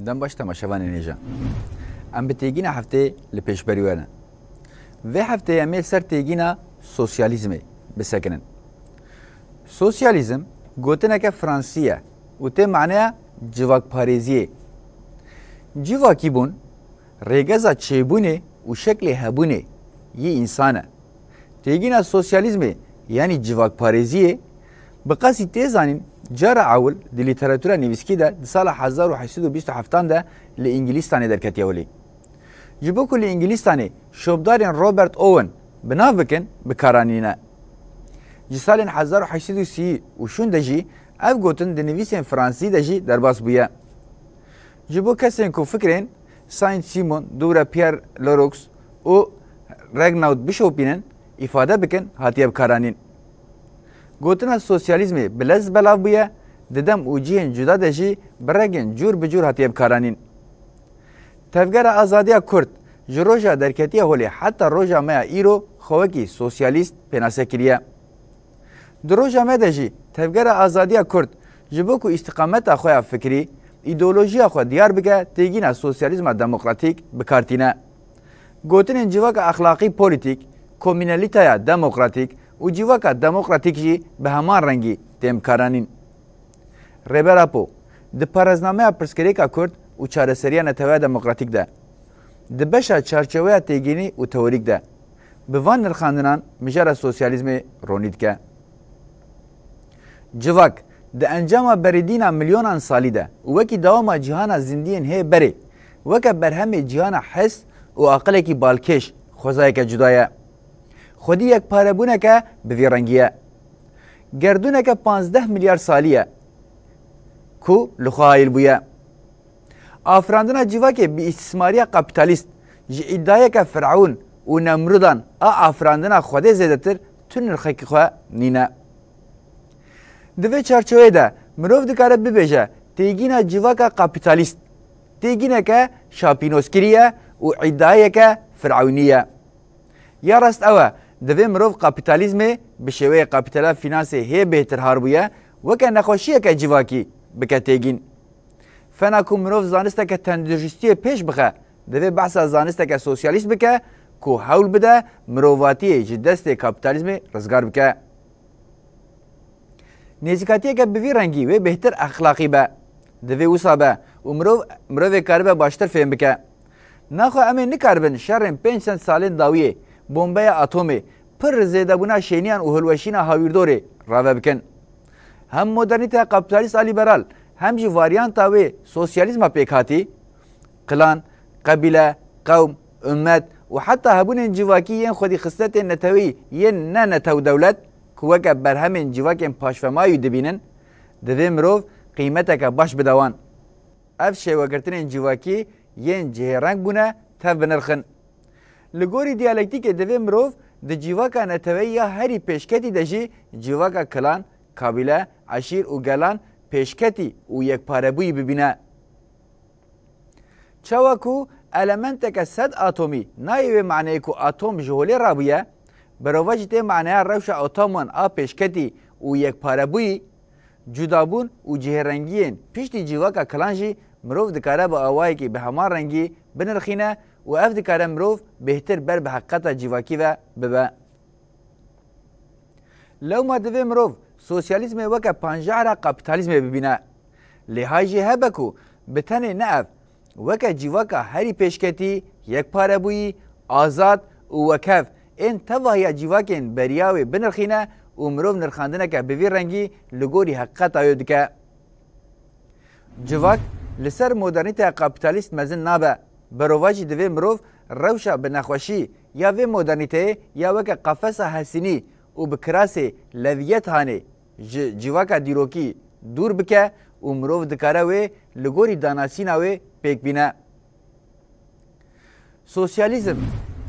دم باش تماشاوان نیجا ام به تیگینا هفته لپیش بریوانه و هفته امیل سر تیگینا سوسیالیزمه بسکنن سوسیالیزم گوتنه که فرانسیه و ته معنی جواک پاریزیه جواکی بون ریگزا چیبونه و شکل هبونه یه انسانه تیگینا سوسیالیزمه یعنی جواک پاریزیه بقاسی تیزانین جارا اول دی لیتراتورا نویسکی ده سال 1827 ده لانگلیستانه در کتیولی جبو کل انگلیستانه شوبدارین روبرت اوون بناو بکن بکارانینه جی سال 1830 و شون دجی اف گوتن دی نویسین فرانسی دجی در باس بویا جبو کسین کو فکرین ساین سیمون دورا پیر لوروکس و رگناوت بشوپینن ifade بکن هاتیه بکارانین گوتنا سوسیالیزمی بلز بلاو بویا ددم اوجین جدا دجی برگن جور بجور هاتیه بکارانین تفگر آزادی کرد جروجا درکتیه هولی حتی روجا میا ایرو خوکی سوسیالیست پناسه کریه دروجا میا دجی تفگر آزادی کرد جبو کو استقامت خواه فکری ایدئولوژی خو دیار بگه تیگینا سوسیالیزم دموکراتیک بکارتینه گوتن جواک اخلاقی پولیتیک کومینالیتایا دموکراتیک و جواک دموکراتیک جی به همان رنگی تمکارانین ریبراپو د پارازنامه پرسکریکا کرد و چارەسەریە نەتەوەیە دموکراتیک ده د بەشە چارچەوەیە تێگینی و تەوریک ده bi van nirxandinan mijara sosyalizmê ronî dike civak di encama berîdîna milyonan salî de û wekî dawama cîhana zindiyên hê berê weke berhemê cîhana hes û aqilekî balkêş xwezayeke cuda ye xwedî yekparebûneke bi vî rengî ye gerdûneke 15 milyar salî ye ku li xwe hayîl bûye afirandina civakê bi îstismariya kapitalîst ji îddiayeke Fir'awn û Nemrûdan a afirandina Xwedê zêdetir tu nirxekî xwe nîne di vê çarçoveyê de mirov dikare bibêje têgîna civaka kapitalîst têgîneke şapînoskirî ye û îddiyayeke Fir'awnî ye ya rast ew e di vê mirov kapîtalîzmê bi şêweyê kapîtala fînansê hê bêhtir harbûye weke nexweşiyeke civakî bike têgîn fena ku mirov zanisteke tenduristiyê pêş bixe divê behsa zanisteke sosyalîst bike ku hewl bide mirovatiyê ji destê kapîtalîzmê rizgar bike nêzîkatiyeke bi vî rengî wê bêhtir exlaqî be divê wisa be û mirovê karibe baştir fêm bike naxwe em ê nikaribin şerên 500 salên dawiyê bombeya atomê pir zêdebûna şêniyan û hilweşîna hawîrdorê rave bikin hem modernîteya kapîtalîst a lîberal hem jî varyanta wê sosyalîzma pêkhatî qilan qebîle qewm ümmet û heta hebûnên civakî yên xwedî xisletên netewî yên ne netew dewlet ku weke berhemên civakên paşvemayî dibînin divê mirov qîmeteke baş bide wan ev şêwegirtinên civakî yên cihêreng bûne tev binirxin li gorî diyalektîkê divê mirov di civaka neteweyî ya herî pêşketî de jî civaka kilan kabîle eşîr û gelan pêşketî û yekparebûyî bibîne çawa ku elementeke sed atomî nayê wê maneyê ku atom ji holê rabûye birova jî tê maneya rewşa atoman a pêşketî û yekparebûyî cudabûn û cihêrengiyên piştî civaka kilan jî mirov dikare bi awayekî bi heman rengî binirxîne û ev dikare mirov bêhtir ber bi heqeta civakî ve bibe lewma divê mirov sosyalîzmê weke panjehra kapîtalîzmê bibîne lêhay jî hebe ku bi tenê ne ev weke civaka herî pêşketî yekparebûyî azad û wekev ên tevahiya civakên beriya wê binirxîne û mirov nirxandineke bi vî rengî li gorî heqeta wê dike civak li ser modernîteya kapîtalîst mezin nabe berova jî divê mirov rewşa bi nexweşî ya vê modernîteyê ya weke qefesa hesînî û bi kirasê leviyet hanê ji civaka dîrokî dûr bike û mirov dikare wê li gorî danasîna wê pêk bîne sosyalîzm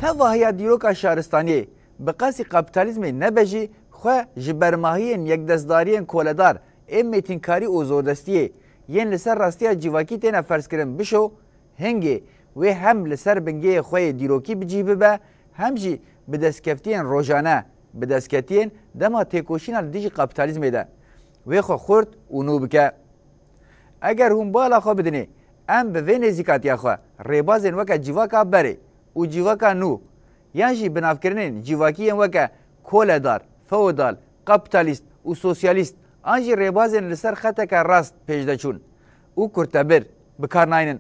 tevahiya dîroka şaristaniyê bi qasî kapîtalîzmê nebe jî xwe ji bermahiyên yekdestdariyên koledar ên mêtînkarî û zordestiyê yên li ser rastiya civakî têne ferzkirin bişo hingê wê hem li ser bingehê xwe yê dîrokî bicih bibe hem jî bi destkeftiyên rojane bi destketiyên dema têkoşîna li dijî kapîtalîzmê de wê xwe xurt û nû bike eger hûn bala xwe bidinê ام به وی نزیکاتیا خو ریبازن وکا جیواکا بره و جیواکا نو یان جی بنافکرنین جیواکی وکا کولدار فودال کاپیتالیست و سوسیالیست آنجی ریبازن لسر خطک راست پیش دچون و کرتبر بکار ناینن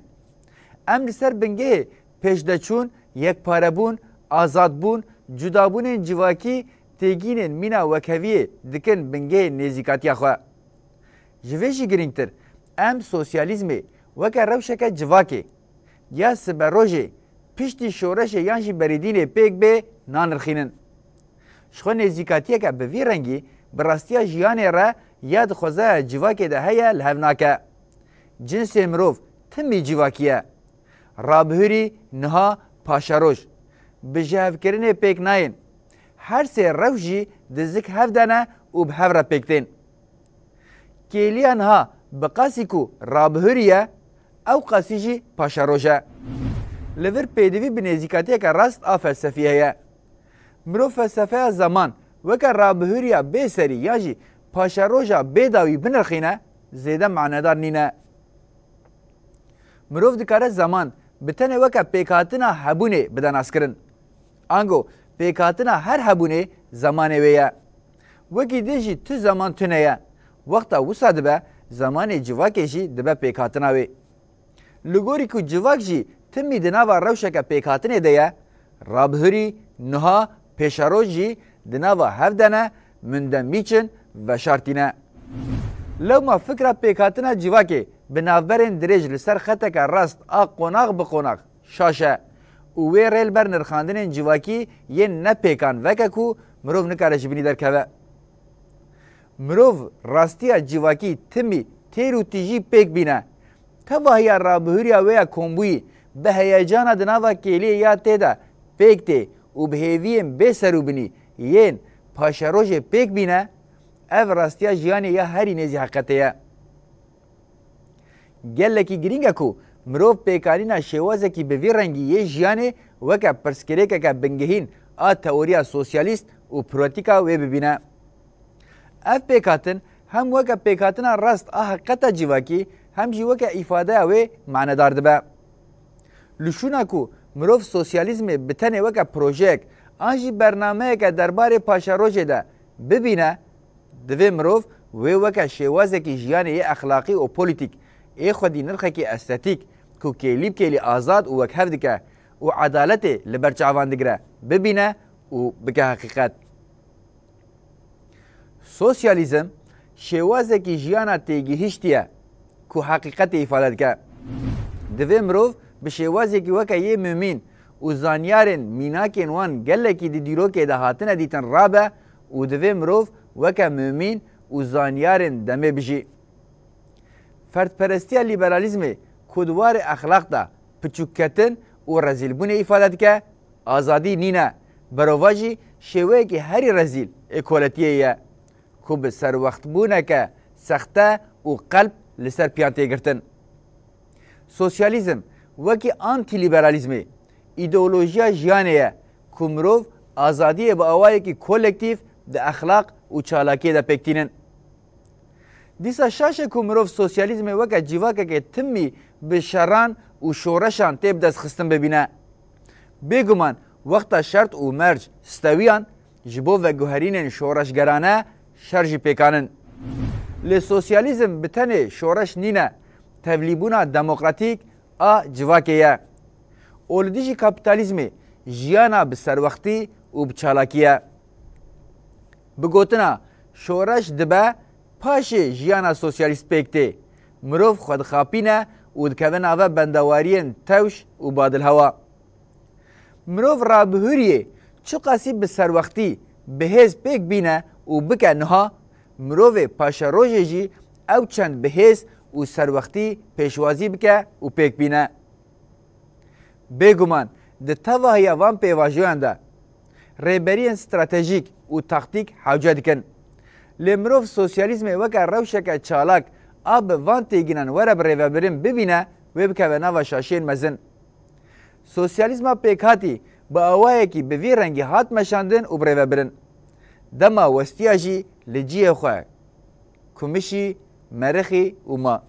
ام لسر بنگه پیش دچون یک پاره بون آزاد بون جدا بون جیواکی تیگینن مینا وکویه دکن بنگه نزیکاتیا خو جویشی گرینگتر ام سوسیالیزمی وکا روشک جواکی یا سبروژه پشتی شورش یانجی بریدین پیک به نانرخینن شخو نزیکاتیه که به وی رنگی براستیا جیانه را یاد خوزه جواکی ده هیا لحوناکه جنس مروف تمی جواکیه رابهوری نها پاشاروش بجهف کرنه پیک ناین هر سه روشی دزک هفدانه و به هفره پیکتین کلیان ها بقاسی کو رابهوریه او قاسی جی پاشاروشه لور پیدوی به نزیکاتی که راست آ فلسفیه هیا مرو فلسفه زمان وکر رابهوریا بی سری یا جی پاشاروژا بیداوی بنرخینه زیده معنادار نینه مروف دکاره زمان بتنه وکر پیکاتنا حبونه بدن اسکرن آنگو پیکاتنا هر حبونه زمانه ویه وکی دیجی تو زمان تونه یه وقتا وسا دبه زمان جواکه جی دبه پیکاتنا وی لگوری که جواک جی تمی دناوا روشک پیکاتنه دیه رابهوری نها پیشاروژ جی دناوا هفدنه مندن میچن و شارتینه لو ما فکر پیکاتنه جواکه به نافبرین دریج لسر خطک راست آ قناق بقناق شاشه او وی ریل بر نرخاندن جواکی یه نپیکان وکه کو مروف نکاره جبینی در که مروف راستی جواکی تمی تیرو تیجی پیک بینه تواهی رابهوریا ویا کمبوی به هیجان دناوا کلی یا تیدا پیک تی و به هیویم بسرو بینی یین پاشاروژ پیک بینه او راستیا جیانی یا هری نیزی حقیقته یا گلکی گرینگه کو مروف پیکارینا شوازه کی به وی رنگی یه جیانی وکا پرسکریکه که بنگهین آ تئوریا سوسیالیست و پروتیکا وی ببینه اف پیکاتن هم وکا پیکاتنا راست آ حقیقتا جیواکی هم جی وکا افاده وی معنی دار دبه لشونا کو مروف سوسیالیزم بتنه وکا پروژیک آنجی برنامه که درباره پاشاروژه ده ببینه دوی مروف وی وکا شوازه کی جیانی یه اخلاقی و پولیتیک ای خودی نرخه کی استاتیک کو کلیب کلی آزاد و وک هفته که و عدالت لبرچاوان دگره ببینه و بگه حقیقت سوسیالیزم شوازه کی جیانا تیگی هشتیه کو حقیقت افاده که دوی مروف به شوازه کی وکا یه ممین و زانیارن میناکین وان گله کی دی دیرو که ده هاتنه دیتن رابه و دوی مروف وکا ممین و زانیارن دمه بجی فردپرستی لیبرالیزم کدوار اخلاق دا پچوکتن و رزیل بونه افاده که آزادی نینه برواجی شوه که هری رزیل اکولتیه یه که به سر وقت بونه که سخته و قلب لسر پیانته گرتن سوسیالیزم وکی آنتی لیبرالیزم ایدئولوژیا جیانه یه که مروف آزادی با آوائه که کولکتیف ده اخلاق و چالاکی ده پکتینن دیسا شاشه که مروف سوسیالیزم وکا جیواکه که تمی به شران و شورشان تیب دست خستن ببینه بگمان وقتا شرط و مرج ستویان جبو و گوهرین شورشگرانه شرجی پیکانن لی سوسیالیزم بتنه شورش نینه تولیبونا دموکراتیک آ جواکه یه اولدیجی کپیتالیزم جیانا بسروختی و بچالاکیه بگوتنا شورش دبه پاشه جیانا سوسیالیست پیکته مروف خودخاپینه و دکوین آوه بندوارین توش و بادل هوا مروف رابهوریه چو قاسی بسر وقتی بهز پیک بینه و بکه نها مروف پاشه روژه جی او چند بهز و سر وقتی پیشوازی بکه و پیک بینه بگمان ده تواهی وان پیواجوان ده ریبرین استراتژیک و تاکتیک حوجه دکن لمروف سوسیالیزم وکر روشک چالاک آب وان تیگینن وره بریوه بریم ببینه و بکه و نوا شاشین مزن سوسیالیزم پیکاتی با آوائه کی به وی رنگی هات مشاندن و بریوه برن دما وستیاجی لجیه خواه کمشی مرخی و ما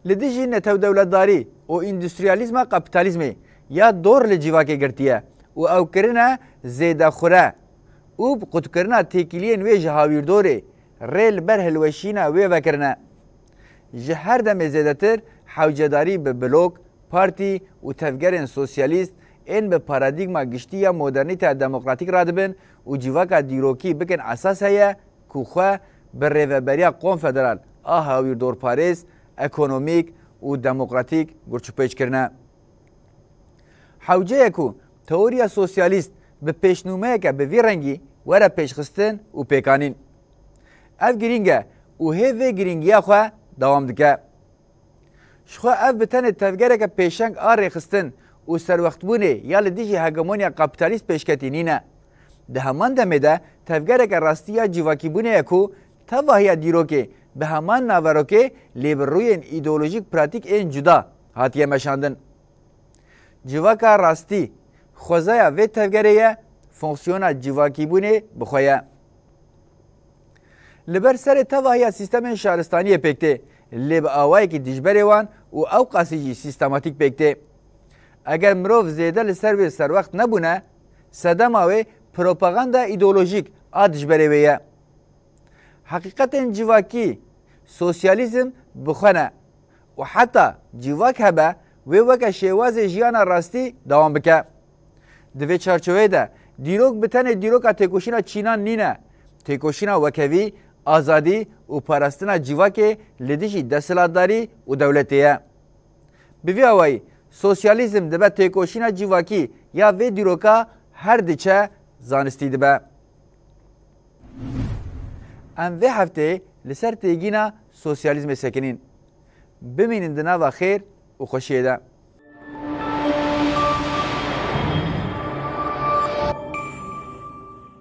لدیجی نتو دولتداری و اندستریالیزم کپیتالیزمی یا دور لجیواکی گرتیه و او کرنه زیده خوره و قد کرنه تکیلین وی جهاویر دوره ریل بر هلوشینه وی وکرنه جهر دم زیده تر حوجداری به بلوک پارتی و تفگرین سوسیالیست این به پارادیگما گشتی یا مدرنیت دموکراتیک رادبن و جیواکا دیروکی بکن اساس هیا کوخه بر ریوبریا قوم فدرال هاویر دور پاریس اکونومیک و دموکراتیک گرچپیچ کرنه حوجه کو تئوریا سوسیالیست به پیشنمه که به وی رنگی وره پیشخستن و پیکانین اف گرینگه و هیوی گرینگیا خواه دوام دکه شخوا اف بتن تفگره که پیشنگ آره خستن و سروقت بونه یا لدیجی هگمونیا کپیتالیست پیشکتینینه ده همان دمه ده تفگره که راستی یا جیواکی بونه یکو تواهی دیرو که به همان ناورو که لیبر روی این ایدئولوژیک پراتیک این جدا هاتیه مشاندن جیواکا راستی خوزایا و تفگره فونکسیونا جیواکی بونه بخواه لبر سر تواهی سیستم شهرستانی پکته لب آوایی که دیجبره وان و او قاسیجی سیستماتیک پکته اگر مروف زیده لسر و سر وقت نبونه صدم آوه پروپاگاندا ایدئولوژیک آدش بره ویه حقیقت جیواکی سوسیالیزم بخونه و حتی جیواک هبه و وکه شیواز جیان راستی دوام بکه دوی چارچوه ده دیروک بتن دیروک تکوشینا چینان نینه تکوشینا وکوی آزادی و پرستنا جیواکی لدیجی دستلاتداری و دولتیه بوی آوائی سوسیالیزم دبه تکوشینا جیواکی یا وی دیروکا هر دیچه زانستی دبه ام وی هفته لسر تیگینا سوسیالیزم سکنین بمینین دنا و خیر و خوشیه ده